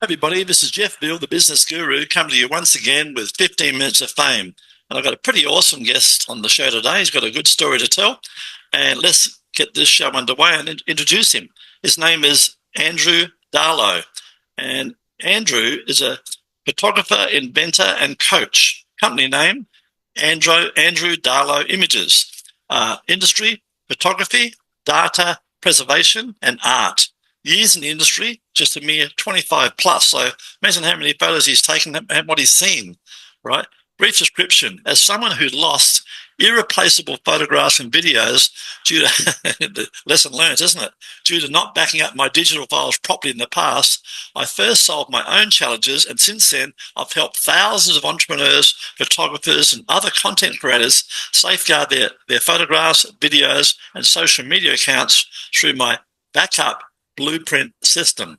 Everybody, this is Jeff Veale, the business guru, coming to you once again with 15 minutes of fame. And I've got a pretty awesome guest on the show today. He's got a good story to tell. And let's get this show underway and introduce him. His name is Andrew Darlow. And Andrew is a photographer, inventor, and coach. Company name, Andrew Darlow Images. Industry, photography, data, preservation, and art. Years in the industry, just a mere 25 plus. So imagine how many photos he's taken and what he's seen, right? Brief description. As someone who lost irreplaceable photographs and videos due to, the lesson learned, isn't it? Due to not backing up my digital files properly in the past, I first solved my own challenges, and since then, I've helped thousands of entrepreneurs, photographers, and other content creators safeguard their photographs, videos, and social media accounts through my backup blueprint system,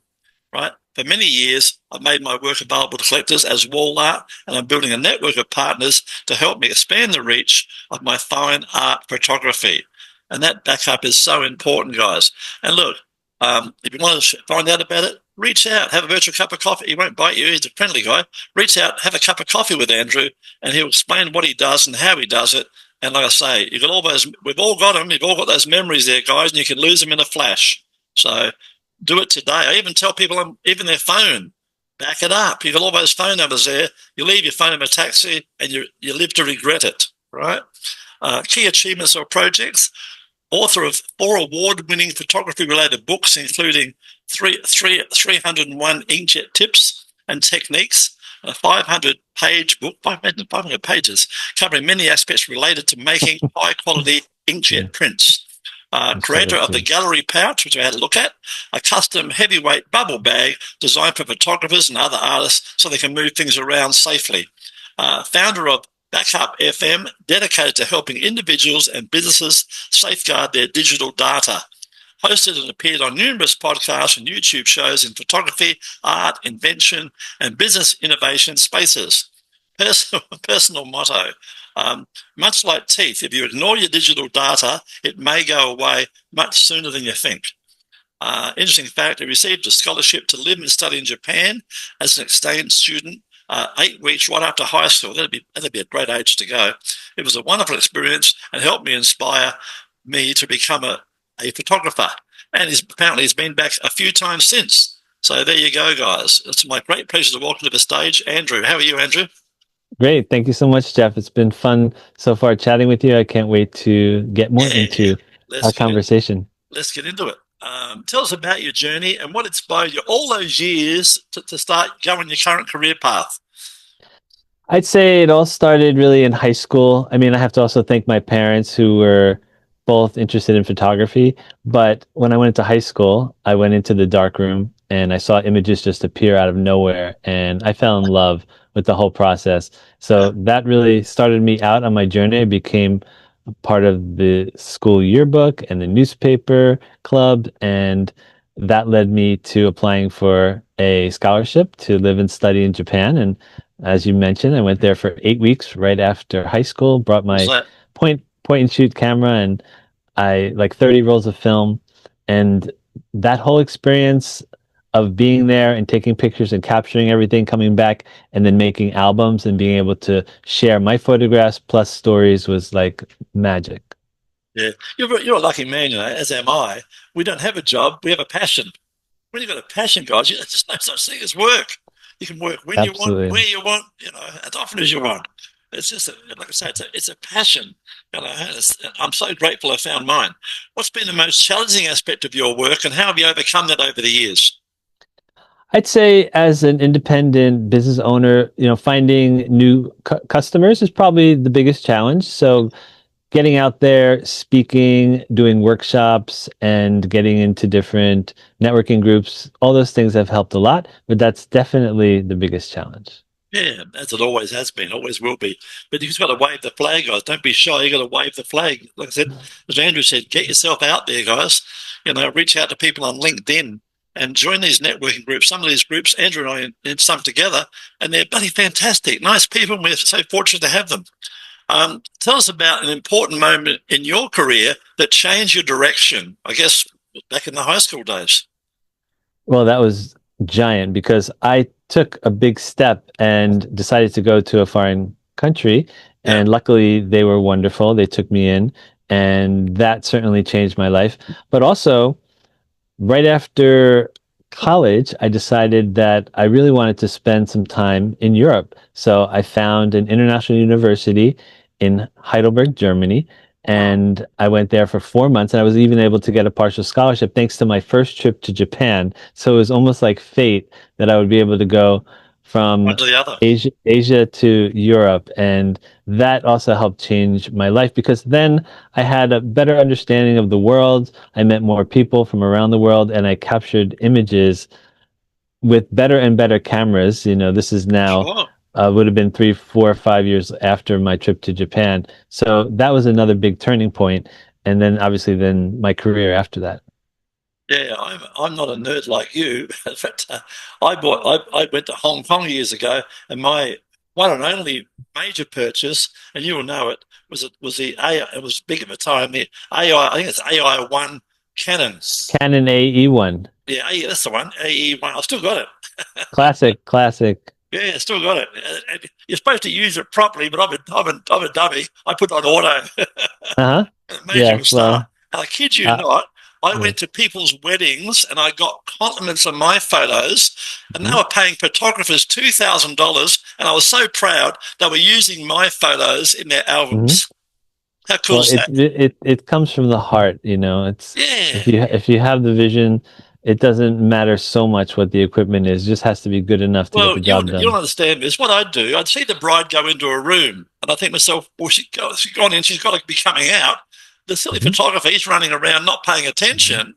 right? For many years, I've made my work available to collectors as wall art, and I'm building a network of partners to help me expand the reach of my fine art photography. And that backup is so important, guys. And look, if you want to find out about it, reach out, have a virtual cup of coffee. He won't bite you. He's a friendly guy. Reach out, have a cup of coffee with Andrew, and he'll explain what he does and how he does it. And like I say, you got all those, we've all got them. You've all got those memories there, guys, and you can lose them in a flash. So do it today. I even tell people, even their phone, back it up. You've got all those phone numbers there. You leave your phone in a taxi and you live to regret it, right? Key achievements or projects. Author of 4 award-winning photography-related books, including 301 inkjet tips and techniques, a 500-page book, 500 pages, covering many aspects related to making high-quality inkjet prints. Creator of the gallery pouch, which I had a look at, a custom heavyweight bubble bag designed for photographers and other artists so they can move things around safely. Founder of Backup FM, dedicated to helping individuals and businesses safeguard their digital data. Hosted and appeared on numerous podcasts and YouTube shows in photography, art, invention, and business innovation spaces. Personal motto. Much like teeth, if you ignore your digital data, it may go away much sooner than you think. Interesting fact, he received a scholarship to live and study in Japan as an exchange student, 8 weeks right after high school. That'd be a great age to go. It was a wonderful experience and helped me inspire me to become a photographer. And apparently he's been back a few times since. So there you go, guys. It's my great pleasure to welcome to the stage Andrew. How are you, Andrew? Great. Thank you so much, Jeff. It's been fun so far chatting with you. I can't wait to get more into our conversation. Let's get into it. Tell us about your journey and what inspired you all those years to start going your current career path. I'd say it all started really in high school. I mean, I have to also thank my parents who were both interested in photography. But when I went into high school, I went into the darkroom and I saw images just appear out of nowhere. And I fell in love with the whole process. So that really started me out on my journey. I became part of the school yearbook and the newspaper club. And that led me to applying for a scholarship to live and study in Japan. And as you mentioned, I went there for 8 weeks right after high school, brought my point and shoot camera and I like 30 rolls of film. And that whole experience of being there and taking pictures and capturing everything, coming back and then making albums and being able to share my photographs plus stories was like magic. Yeah, you're a lucky man, as am I. We don't have a job, we have a passion. When you've got a passion, guys, there's just no such thing as work. You can work when you want, where you want, as often as you want. It's just, like I say, it's a passion. I'm so grateful I found mine. What's been the most challenging aspect of your work and how have you overcome that over the years? I'd say as an independent business owner, finding new customers is probably the biggest challenge. So getting out there, speaking, doing workshops, and getting into different networking groups, all those things have helped a lot, but that's definitely the biggest challenge. Yeah, as it always has been, always will be. But you've got to wave the flag, guys. Don't be shy. You've got to wave the flag. Like I said, as Andrew said, get yourself out there, guys. Reach out to people on LinkedIn and join these networking groups. Some of these groups, Andrew and I in some together, and they're bloody fantastic. Nice people, and we're so fortunate to have them. Tell us about an important moment in your career that changed your direction, I guess, back in the high school days. Well, that was giant because I took a big step and decided to go to a foreign country. Yeah. And luckily, they were wonderful. They took me in, and that certainly changed my life. But also, right after college, I decided that I really wanted to spend some time in Europe. So I found an international university in Heidelberg, Germany, Wow. and I went there for 4 months, and I was even able to get a partial scholarship thanks to my first trip to Japan. So it was almost like fate that I would be able to go One from to the other. Asia to Europe, and that also helped change my life because then I had a better understanding of the world. I met more people from around the world, and I captured images with better and better cameras. You know, this is now Sure. would have been 3, 4, 5 years after my trip to Japan. So that was another big turning point. And then obviously then my career after that. Yeah, I'm not a nerd like you. In fact, I went to Hong Kong years ago, and my one and only major purchase, and you will know it, was the AI. It was big at the time. The AI, I think it's AI-1 Canon. Canon AE1. Yeah, that's the one. AE-1. I still got it. Classic, classic. Yeah, still got it. And you're supposed to use it properly, but I'm a dummy. I put it on auto. Uh-huh. Major Yes, star. well, And I kid you uh, not, I yes. went to people's weddings and I got compliments on my photos, and they Mhm. were paying photographers $2,000, and I was so proud they were using my photos in their Mhm. albums. How cool Well, is that? it comes from the heart, you know. It's Yeah. if you have the vision, it doesn't matter so much what the equipment is. It just has to be good enough to get Well, the you job you'll done. understand this. What I'd do, I'd see the bride go into a room, and I think to myself, well, she's gone in, she's got to be coming out. The silly Mhm. photographer, he's running around not paying Mhm. attention.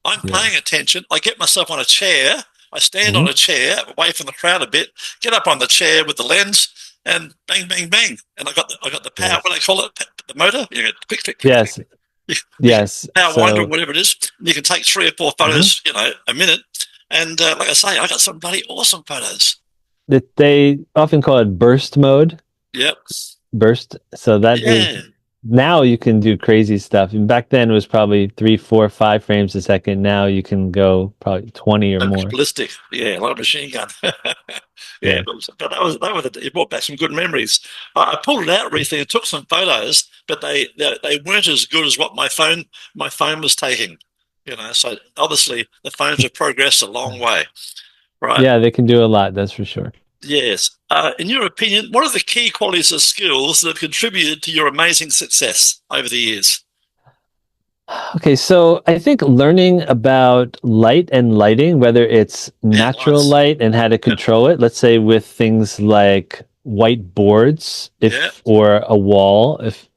I'm Yeah. paying attention. I get myself on a chair. I stand on Mhm. a chair away from the crowd a bit, get up on the chair with the lens, and bang, bang, bang. And I got the power, what do Yes. they call it? The motor? You go click, click, click, click. Yes. You can Yes. power winder or So, whatever it is. And you can take 3 or 4 mhm. photos, a minute. And like I say, I got some bloody awesome photos. That they often call it burst mode. Yep. Burst. So that is Yeah. now you can do crazy stuff. And back then it was probably 3, 4, 5 frames a second. Now you can go probably 20 or more. Ballistic. Yeah, like a machine gun. Yeah, Yeah. but it brought back some good memories. I pulled it out recently and took some photos, but they weren't as good as what my phone was taking. So obviously the phones have progressed a long way, right? Yeah, they can do a lot, that's for sure. Yes. In your opinion, what are the key qualities or skills that have contributed to your amazing success over the years? Okay, so I think learning about light and lighting, whether it's Yeah, natural nice. light and how to Yeah, control it, let's say with things like whiteboards, yeah, if or a wall, if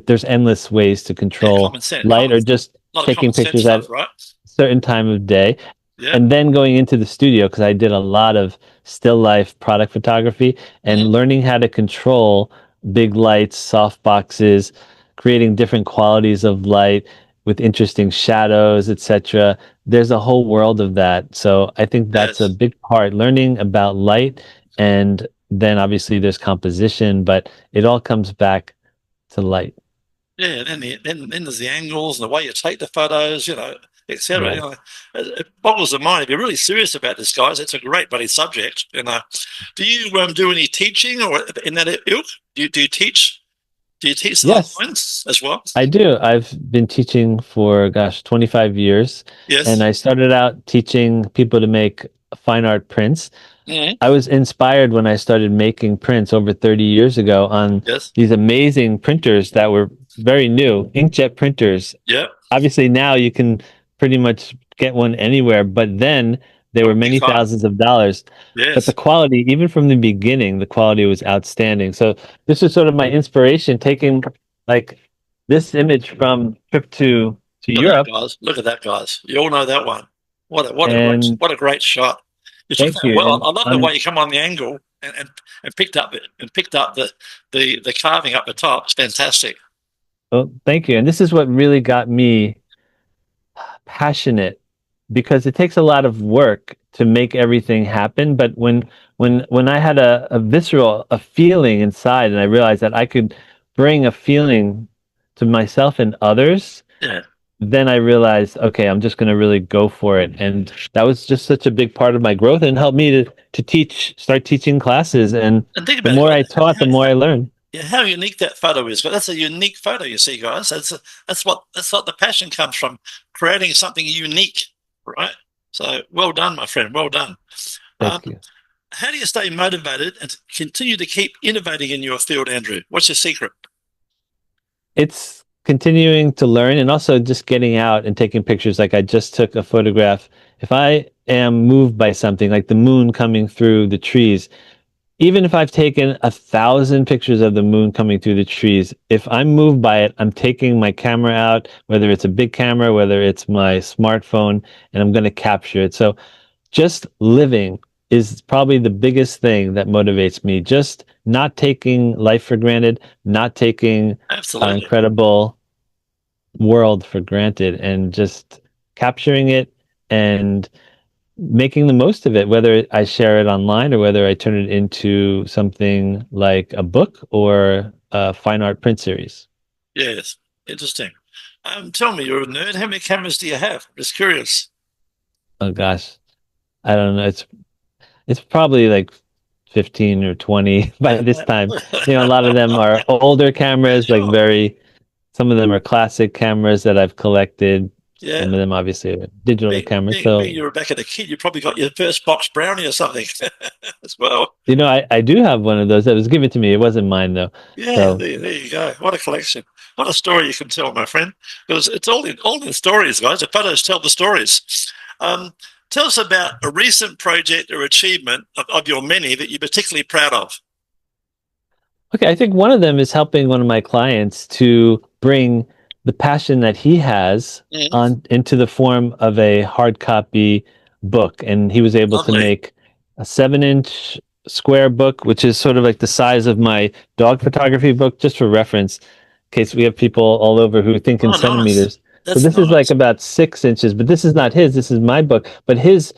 there's endless ways to yeah. control Common sense. light or just A lot of taking common sense pictures at stuff, right? a certain time of day. Yeah. And then going into the studio, because I did a lot of still life product photography and Mhm. learning how to control big lights, soft boxes, creating different qualities of light with interesting shadows, etc. There's a whole world of that. So I think that's a Yes. big part, learning about light. And then obviously there's composition, but it all comes back to light. Yeah, then there's the angles and the way you take the photos, etc. Yeah. It boggles the mind. If you're really serious about this, guys, it's a great bloody subject. Do you do any teaching or in that ilk? Do you teach? Do you teach Yes, online as well? I do. I've been teaching for, gosh, 25 years, and Yes. I started out teaching people to make fine art prints. Mhm. I was inspired when I started making prints over 30 years ago on Yes. these amazing printers that were very new, inkjet printers. Yeah. Obviously, now you can pretty much get one anywhere, but then they were Not big many time. thousands of dollars. But the Yes. quality, even from the beginning, the quality was outstanding. So this was sort of my inspiration, taking like this image from trip to Look at that, Europe, guys. Look at that, guys. You all know that one. and What a great shot. You took thank that you. well. And I love the way you come on the angle and picked up the carving up the top. It's fantastic. well, thank you. And this is what really got me passionate because it takes a lot of work to make everything happen. But when I had a visceral a feeling inside, and I realized that I could bring a feeling to myself and others, Yeah. then I realized, okay, I'm just going to really go for it. And that was just such a big part of my growth and helped me to start teaching classes. And And think the about it, more guys. I taught, the more I learned. Yeah, how unique that photo is. But that's a unique photo, you see, guys. That's what the passion comes from, creating something unique, right? So well done, my friend. Well done. Um, Thank you. how do you stay motivated and continue to keep innovating in your field, Andrew? What's your secret? It's continuing to learn and also just getting out and taking pictures. Like I just took a photograph. If I am moved by something like the moon coming through the trees, even if I've taken 1,000 pictures of the moon coming through the trees, if I'm moved by it, I'm taking my camera out, whether it's a big camera, whether it's my smartphone, and I'm going to capture it. So just living is probably the biggest thing that motivates me. Just not taking life for granted, not taking our Absolutely. incredible world for granted, and just capturing it and making the most of it, whether I share it online or whether I turn it into something like a book or a fine art print series. Yes. Interesting. Tell me, you're a nerd. How many cameras do you have? I'm just curious. Oh gosh, I don't know. It's probably like 15 or 20 by this time. A lot of them are older cameras, like Sure. very, some of them are classic cameras that I've collected. Yeah. Some of them obviously are digital cameras. Being So, you were back at a kid, you probably got your first box brownie or something as well. I do have one of those that was given to me. It wasn't mine though. Yeah, So, there you go. What a collection. What a story you can tell, my friend. Because it's all in stories, guys. The photos tell the stories. Um, tell us about a recent project or achievement of your many that you're particularly proud of. okay, I think one of them is helping one of my clients to bring the passion that he has Mm, on into the form of a hard copy book. And he was able to lovely. make a 7-inch square book, which is sort of like the size of my dog photography book, just for reference, in case we have people all over who think in Oh, nice. centimeters. So That's this is like nice. about 6 inches, but this is not his, this is my book. But his,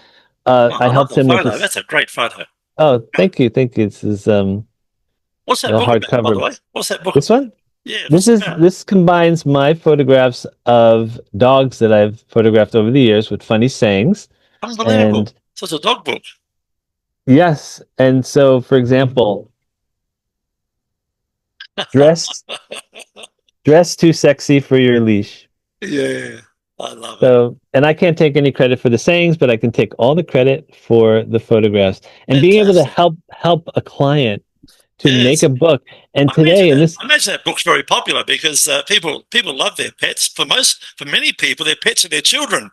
Oh, I I love helped the him with photo. this. That's a great photo. Oh, Yeah. thank you, thank you. This is What's that a book about, by the hardcover. way? What's that book This about? one? Yeah, This what's it is about? this combines my photographs of dogs that I've photographed over the years with funny sayings. Unbelievable. And So it's a dog book. yes, and so for example, dress dress too sexy for your leash. Yeah, I love it. So, and I can't take any credit for the sayings, but I can take all the credit for the photographs and being able to Fantastic. help a client to make Yes. a book. And I imagine today, and that. this I imagine that book's very popular because people love their pets. For many people, their pets are their children.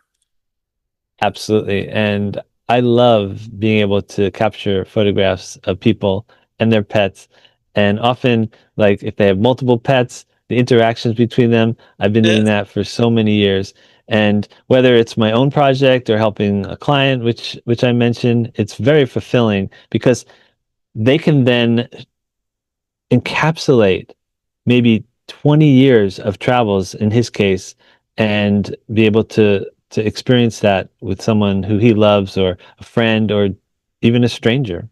absolutely. And I love being able to capture photographs of people and their pets. And often, like if they have multiple pets, the interactions between them, I've been Yeah, doing that for so many years. And whether it's my own project or helping a client, which I mentioned, it's very fulfilling because they can then encapsulate maybe 20 years of travels in his case and be able to experience that with someone who he loves or a friend or even a stranger.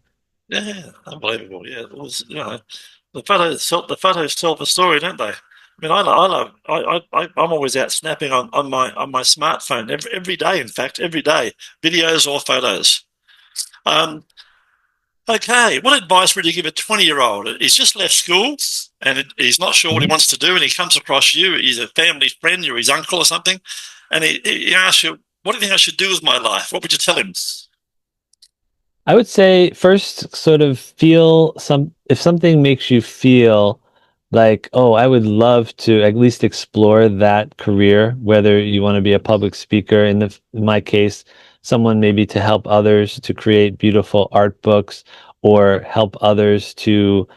yeah, unbelievable. Yeah, it was, the photos tell the story, don't they? I mean, I love. I'm always out snapping on my smartphone every day. In fact, every day, videos or photos. Um, Okay, what advice would you give a 20-year-old? He's just left school and he's not sure what he Mhm. wants to do, and he comes across you. He's a family friend, you're his uncle or something, and he asks you, "What do you think I should do with my life?" What would you tell him? I would say first sort of feel if something makes you feel like, oh, I would love to at least explore that career, whether you want to be a public speaker, in my case, someone maybe to help others to create beautiful art books or help others to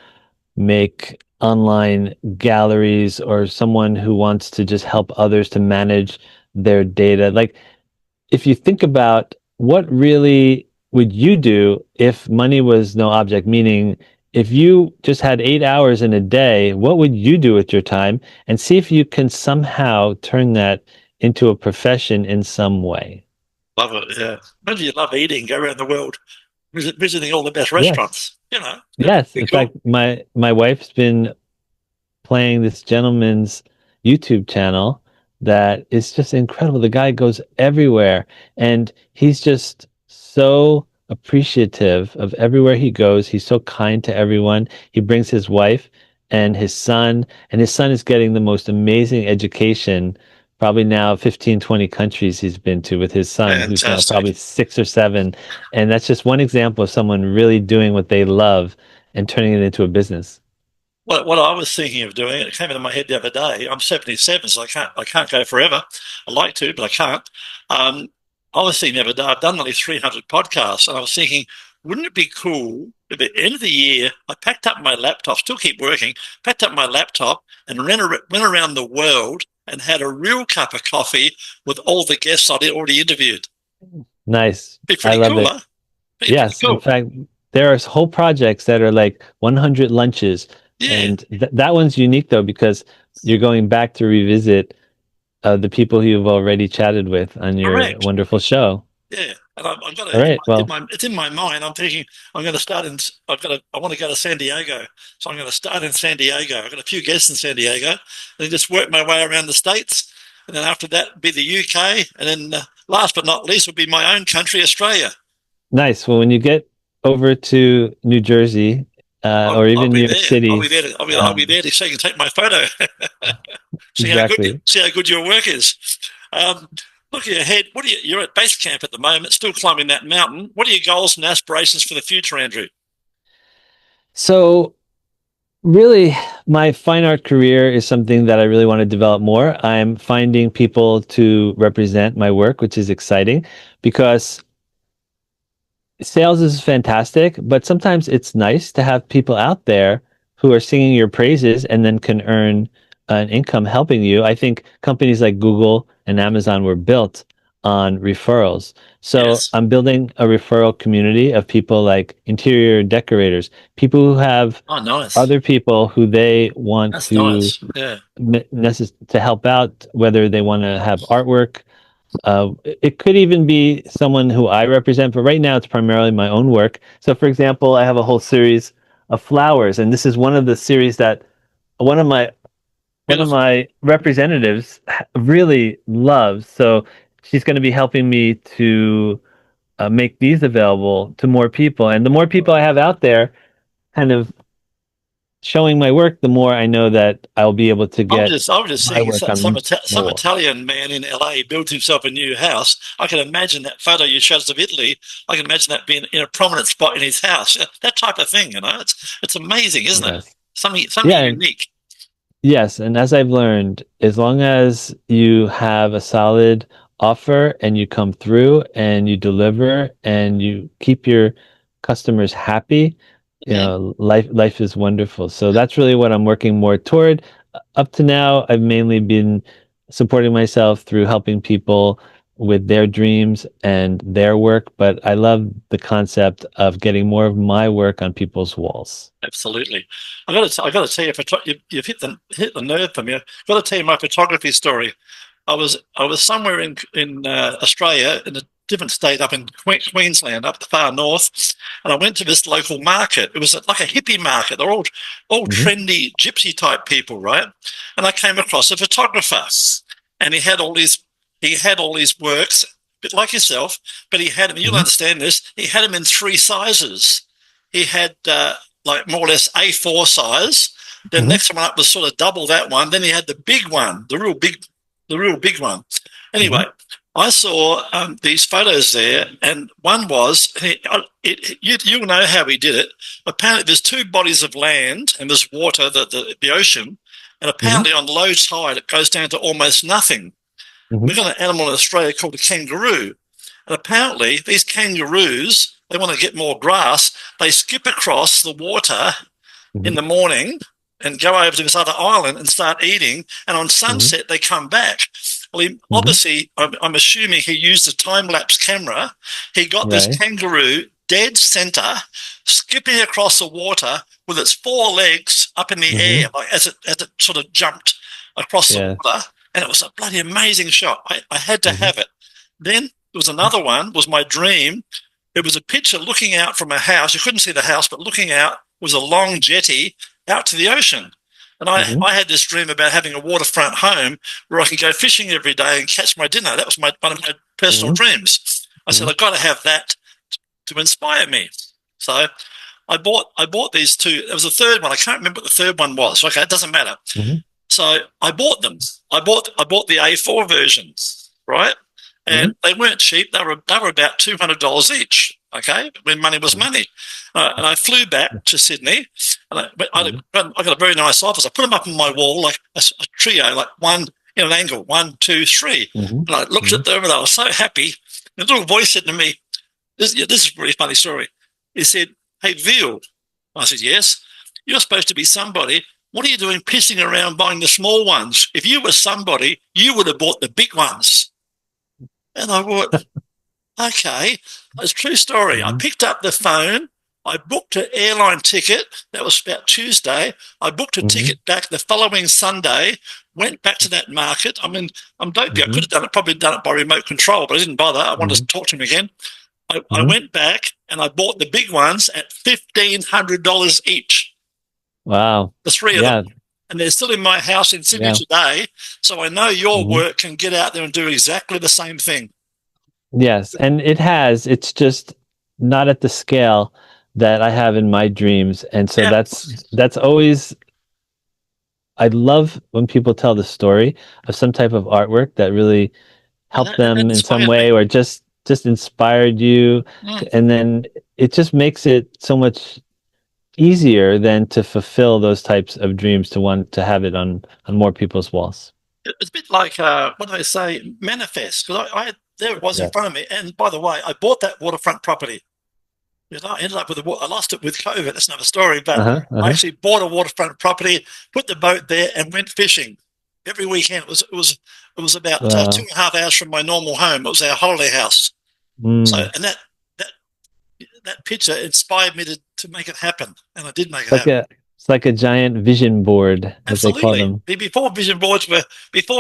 make online galleries or someone who wants to just help others to manage their data. Like if you think about what really would you do if money was no object, meaning if you just had 8 hours in a day, what would you do with your time? And see if you can somehow turn that into a profession in some way. Love it, yeah. Maybe you love eating, go around the world visiting all the best Yes. restaurants. That'd Yes. be In cool. fact, my wife's been playing this gentleman's YouTube channel that is just incredible. The guy goes everywhere, and he's just so appreciative of everywhere he goes. He's so kind to everyone. He brings his wife and his son is getting the most amazing education. Probably now 15, 20 countries he's been to with his son, who's now Fantastic. probably 6 or 7. And that's just one example of someone really doing what they love and turning it into a business. What I was thinking of doing, it came into my head the other day. I'm 77, so I can't go forever. I'd like to, but I can't. Um, I was thinking the other day, I've done nearly 300 podcasts, and I was thinking, wouldn't it be cool at the end of the year, I packed up my laptop, still keep working, packed up my laptop and went around the world and had a real cup of coffee with all the guests I'd already interviewed. Nice. Be I pretty love cool, it. huh? Be pretty Yes. In cool. fact, there are whole projects that are like 100 lunches. Yeah, And that one's unique though, because you're going back to revisit the people who you've already chatted with on your correct. wonderful show. Yeah, and I've got All right. Well, it's in my mind. I'm thinking I'm going to start in. I want to go to San Diego, so I'm going to start in San Diego. I've got a few guests in San Diego, and then just work my way around the states, and then after that be the UK, and then last but not least would be my own country, Australia. nice. Well, when you get over to New Jersey, or I'll even be New York there. I'll be City, there. I'll be there to so you can take my photo. exactly. See how good your work is. Um, Looking ahead, you're at base camp at the moment, still climbing that mountain. What are your goals and aspirations for the future, Andrew? So really, my fine art career is something that I really want to develop more. I'm finding people to represent my work, which is exciting because sales is fantastic, but sometimes it's nice to have people out there who are singing your praises and then can earn an income helping you. I think companies like Google and Amazon were built on referrals. So Yes. I'm building a referral community of people like interior decorators, people who have Oh, nice. other people who they want That's nice. Yeah. to help out, whether they want to have artwork. It could even be someone who I represent, but right now it's primarily my own work. So, for example, I have a whole series of flowers, and this is one of the series that one of my one of Beautiful. my representatives really loves. So she's going to be helping me to make these available to more people, and the more people I have out there, kind of showing my work, the more I know that I'll be able to get I was just my seeing work on more some walls. Italian man in LA built himself a new house. I can imagine that photo you showed us of Italy. I can imagine that being in a prominent spot in his house. That type of thing, it's amazing, isn't it? Yes. Something Yeah, unique. yes, and as I've learned, as long as you have a solid offer and you come through and you deliver and you keep your customers happy, Mhm. life is wonderful. So that's really what I'm working more toward. Up to now, I've mainly been supporting myself through helping people with their dreams and their work, but I love the concept of getting more of my work on people's walls. Absolutely. I got to tell you, you've hit the nerve for me. I've got to tell you my photography story. I was somewhere in Australia in a different state up in Queensland, up the far north, and I went to this local market. It was like a hippie market. They're all Hmm. trendy gypsy type people, right? And I came across a photographer, and he had all these works, a bit like yourself, but he had them. You'll Hmm. understand this. He had them in three sizes. He had like more or less A4 size. The Hmm. next one up was sort of double that one. Then he had the big one, the real big one. Hmm. Anyway, I saw these photos there, and one was you know how he did it. Apparently, there's two bodies of land and there's water, the ocean, and Hmm. apparently on low tide it goes down to almost nothing. Hmm. We've got an animal in Australia called a kangaroo, and apparently these kangaroos they want to get more grass. They skip across the water in Hmm. the morning and go over to this other island and start eating. And on Hmm. sunset, they come back. Well, Hmm. I'm assuming he used a time lapse camera. He got this Right. kangaroo dead center, skipping across the water with its four legs up in the air, Hmm. like as it sort of jumped across the Yeah. water. And it was a bloody amazing shot. I had to Hmm. have it. Then there was another one, was my dream. It was a picture looking out from a house. You couldn't see the house, but looking out was a long jetty out to the ocean. And I had this dream about having a waterfront home where I could go fishing every day and catch my dinner. That was one of my personal dreams. I said, I've got to have that to inspire me. So I bought these two. There was a third one. I can't remember what the third one was. Okay, it doesn't matter. So I bought them. I bought the A4 versions, right? And they weren't cheap. They were about $200 each. Okay, when money was money. And I flew back to Sydney, and I got a very nice office. I put them up on my wall like a trio, like one in an angle, 1, 2, 3. And I looked at them, and I was so happy. And a little voice said to me, "This is a really funny story." He said, "Hey, Veale." I said, "Yes." "You're supposed to be somebody. What are you doing pissing around buying the small ones? If you were somebody, you would have bought the big ones." And I thought, okay, it's a true story. I picked up the phone. I booked an airline ticket. That was about Tuesday. I booked a ticket back the following Sunday, went back to that market. I mean, I'm dopey. I could have probably done it by remote control, but I didn't bother. I wanted to talk to him again. I went back and I bought the big ones at $1,500 each. Wow. The three of them. And they're still in my house in Sydney today. So I know your work can get out there and do exactly the same thing. Yes. And it's just not at the scale that I have in my dreams. And so that's always, I love when people tell the story of some type of artwork that really helped them in some way or just inspired you. And then it just makes it so much easier than to fulfill those types of dreams, to want to have it on more people's walls. It's a bit like, what do I say, manifest. Because there it was in front of me. And by the way, I bought that waterfront property. You know, I ended up I lost it with COVID. That's another story. But I actually bought a waterfront property, put the boat there, and went fishing every weekend. It was about 2.5 hours from my normal home. It was our holiday house. So, and that picture inspired me to make it happen, and I did make it happen. It's like a giant vision board, as they call them. Before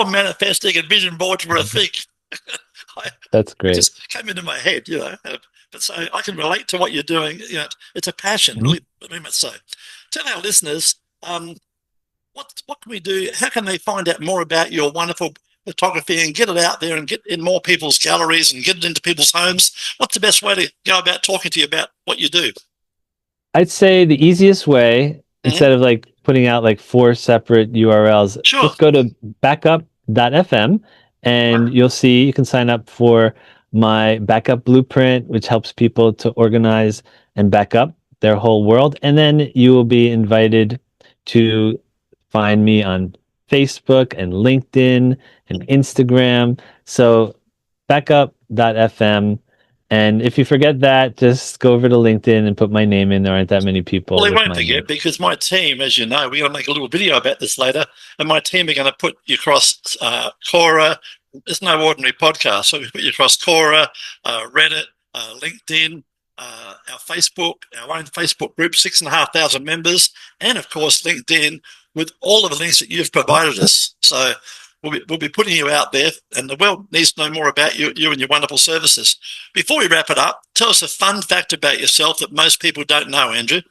manifesting and vision boards were a thing. That's great. It just came into my head, you know. But so I can relate to what you're doing. You know, it's a passion, really much so. Tell our listeners, what can we do? How can they find out more about your wonderful photography and get it out there and get in more people's galleries and get it into people's homes? What's the best way to go about talking to you about what you do? I'd say the easiest way, instead of like putting out like 4 separate URLs, just go to backup.fm and you'll see you can sign up for my backup blueprint, which helps people to organize and back up their whole world. And then you will be invited to find me on Facebook and LinkedIn and Instagram. So backup.fm. And if you forget that, just go over to LinkedIn and put my name in. There aren't that many people. Well, they won't forget, because my team, as you know, we're going to make a little video about this later, and my team are going to put you across Quora. It's no ordinary podcast, so we put you across Quora, Reddit, LinkedIn, our Facebook, our own Facebook group, 6,500 members, and of course LinkedIn, with all of the links that you've provided us. So we'll be putting you out there, and the world needs to know more about you and your wonderful services. Before we wrap it up, tell us a fun fact about yourself that most people don't know, Andrew.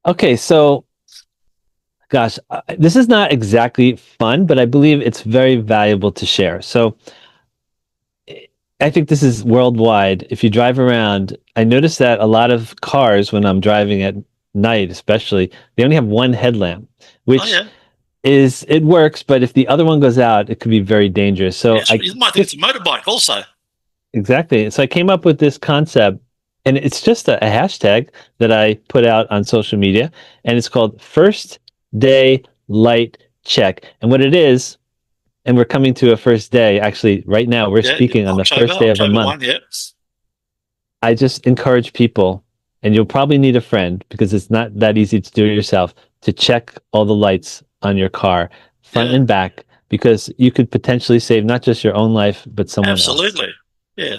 Okay, so, gosh, this is not exactly fun, but I believe it's very valuable to share. So I think this is worldwide. If you drive around, I notice that a lot of cars, when I'm driving at night especially, they only have one headlamp, which it works, but if the other one goes out, it could be very dangerous. So you might think it's a motorbike also. Exactly. So I came up with this concept, and it's just a hashtag that I put out on social media, and it's called First Day Light Check. And what it is, and we're coming to a first day, actually right now, we're speaking on the first day of the month. I just encourage people, and you'll probably need a friend, because it's not that easy to do it yourself, to check all the lights on your car, front and back, because you could potentially save not just your own life, but someone else. Absolutely. Yeah.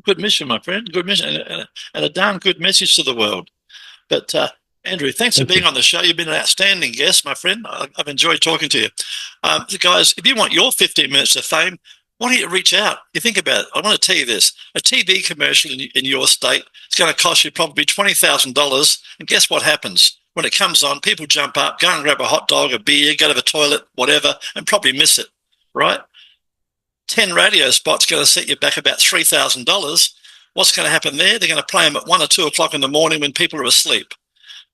Good mission, my friend. Good mission, and a darn good message to the world. But Andrew, thanks for being on the show. You've been an outstanding guest, my friend. I've enjoyed talking to you. Guys, if you want your 15 minutes of fame, why don't you reach out? You think about it. I want to tell you this. A TV commercial in your state is going to cost you probably $20,000. And guess what happens? when it comes on, people jump up, go and grab a hot dog, a beer, go to the toilet, whatever, and probably miss it, right? 10 radio spots going to set you back about $3,000. What's going to happen there? They're going to play them at 1 or 2 o'clock in the morning when people are asleep.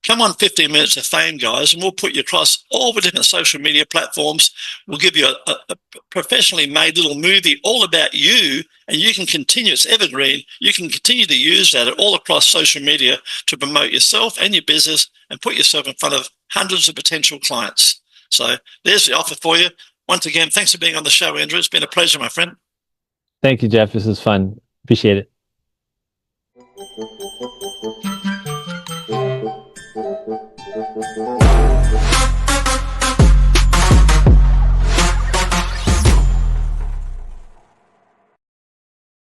Come on 15 Minutes of Fame, guys, and we'll put you across all the different social media platforms. We'll give you a professionally made little movie all about you, and you can continue. It's evergreen. You can continue to use that all across social media to promote yourself and your business and put yourself in front of hundreds of potential clients. So there's the offer for you. Once again, thanks for being on the show, Andrew. It's been a pleasure, my friend. Thank you, Jeff. This was fun. Appreciate it. Thank you.